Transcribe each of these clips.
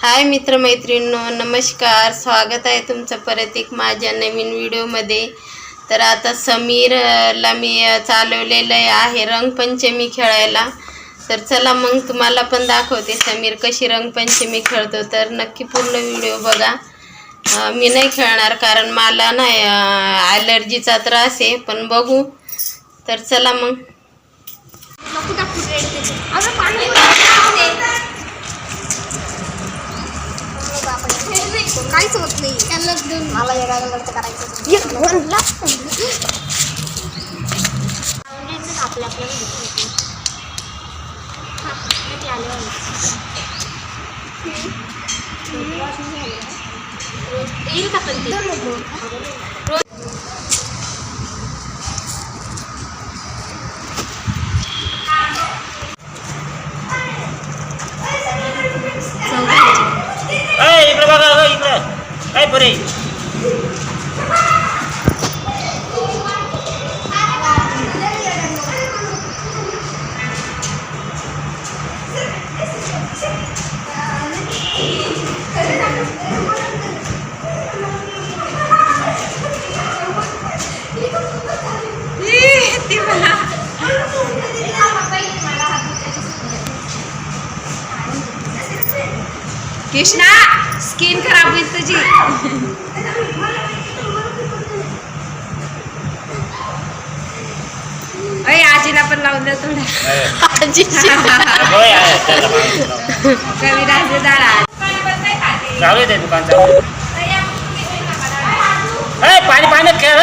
हाय मित्रमैत्रिणींनो, नमस्कार. स्वागत आहे तुमचं परत एक माझ्या नवीन व्हिडिओमध्ये. तर आता समीरला मी चालवलेलं आहे रंगपंचमी खेळायला. तर चला मग तुम्हाला पण दाखवते समीर कशी रंगपंचमी खेळतो. तर नक्की पूर्ण व्हिडिओ बघा. मी नाही खेळणार कारण मला नाही ॲलर्जीचा त्रास आहे, पण बघू. तर चला मग. काहीच होत नाही. मला वेगळा कलरचं करायचं येईल का पण इकडे बघा, इकडे काय बरे. कृष्णा स्किन खराब होईल तुझी. अय आजीला पण लावून द्या थोडं. कविराज दादा चालू आहे दुकान चालू. पाणी पाण्यात खेळ.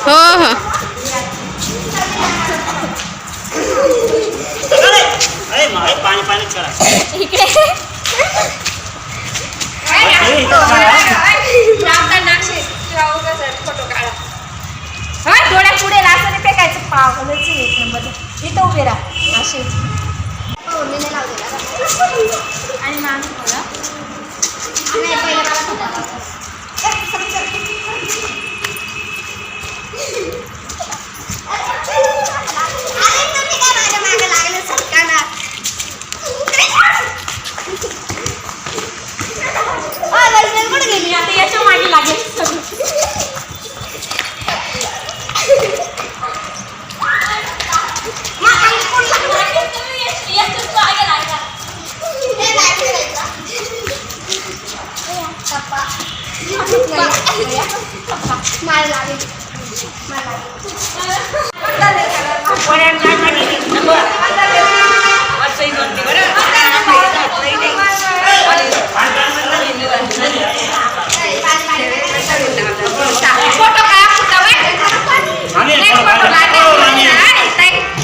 हो हो पाणी पाणी खेळा. फोटो काढा. डोळ्या पुढे रासाने फेकायचं. पावलाची एक नंबर इथं उभे राहा असेच. आणि आता याच्या मागे लागेल.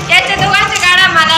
याच्या दोघांची गाडा मला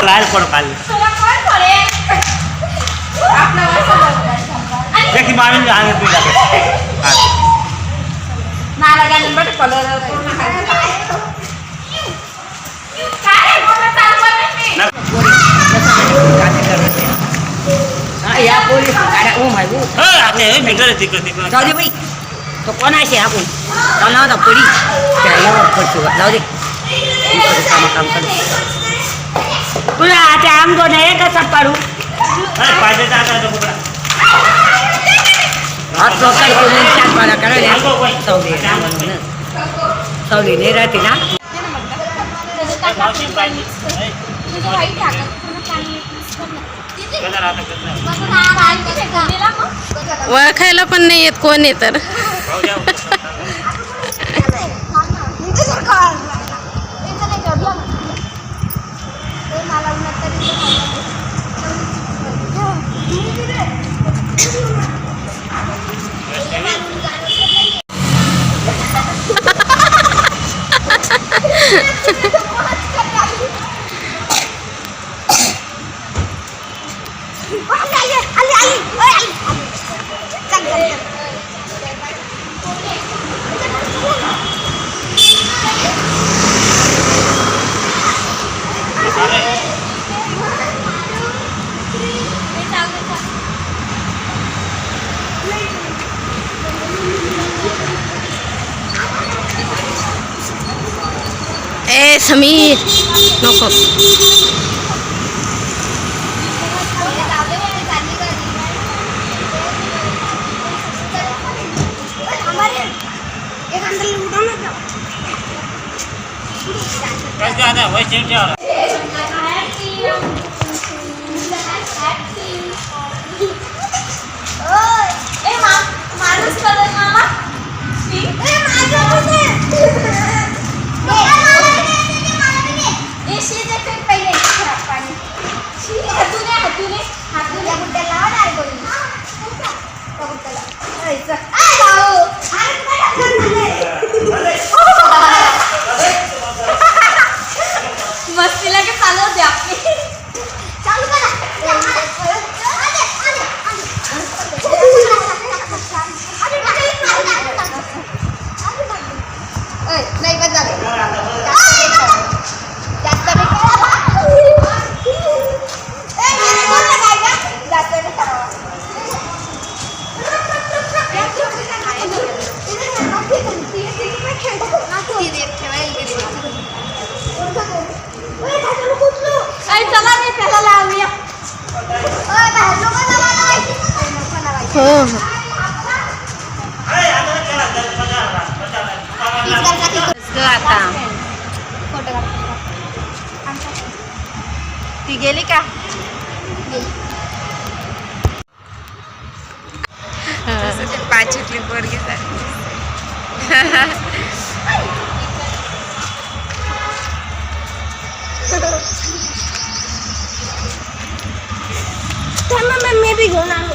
लाल पड़ काल देखी मामी आगे पी जाके मला गाणं बरं कलर पूर्ण काय बोलत चालू या पोलीस गाड्या ओ माय गो तिकडे जाऊ दे बाई तो कोण आहे आपण जाऊ ना आता पडी त्यावर पडतो जाऊ दे काम कर तुला आता आम दोन आहे कसा पाडू पाहिजे आता कुठला हात लोकांना करून चार पाडा करायला सावली नाही राहते ना ओळखायला पण नाही येत कोण आहे तर ए समीर नको माणूस कलर मामा मस्तीला की चालू होते आपली चालू नाही बस झालं चला नाही त्याला लावूया हो आता ती गेली का पाचवीतली पोरगी मी बी घेऊन आलो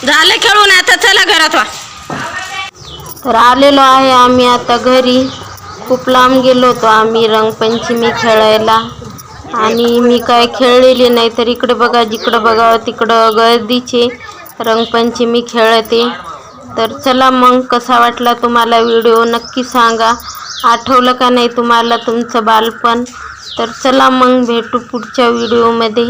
झालं खेळून आता चला घरात वा. तर आलेलो आहे आम्ही आता घरी. खूप लांब गेलो होतो आम्ही रंगपंचमी खेळायला आणि मी काय खेळलेली नाही. तर इकडे बघा, जिकडं बघावं तिकडं गर्दीचे रंगपंचमी खेळते. तर चला मग कसा वाटला तुम्हाला व्हिडिओ नक्की सांगा. आठवलं का नाही तुम्हाला तुमचं बालपण. तर चला मग भेटू पुढच्या व्हिडिओमध्ये.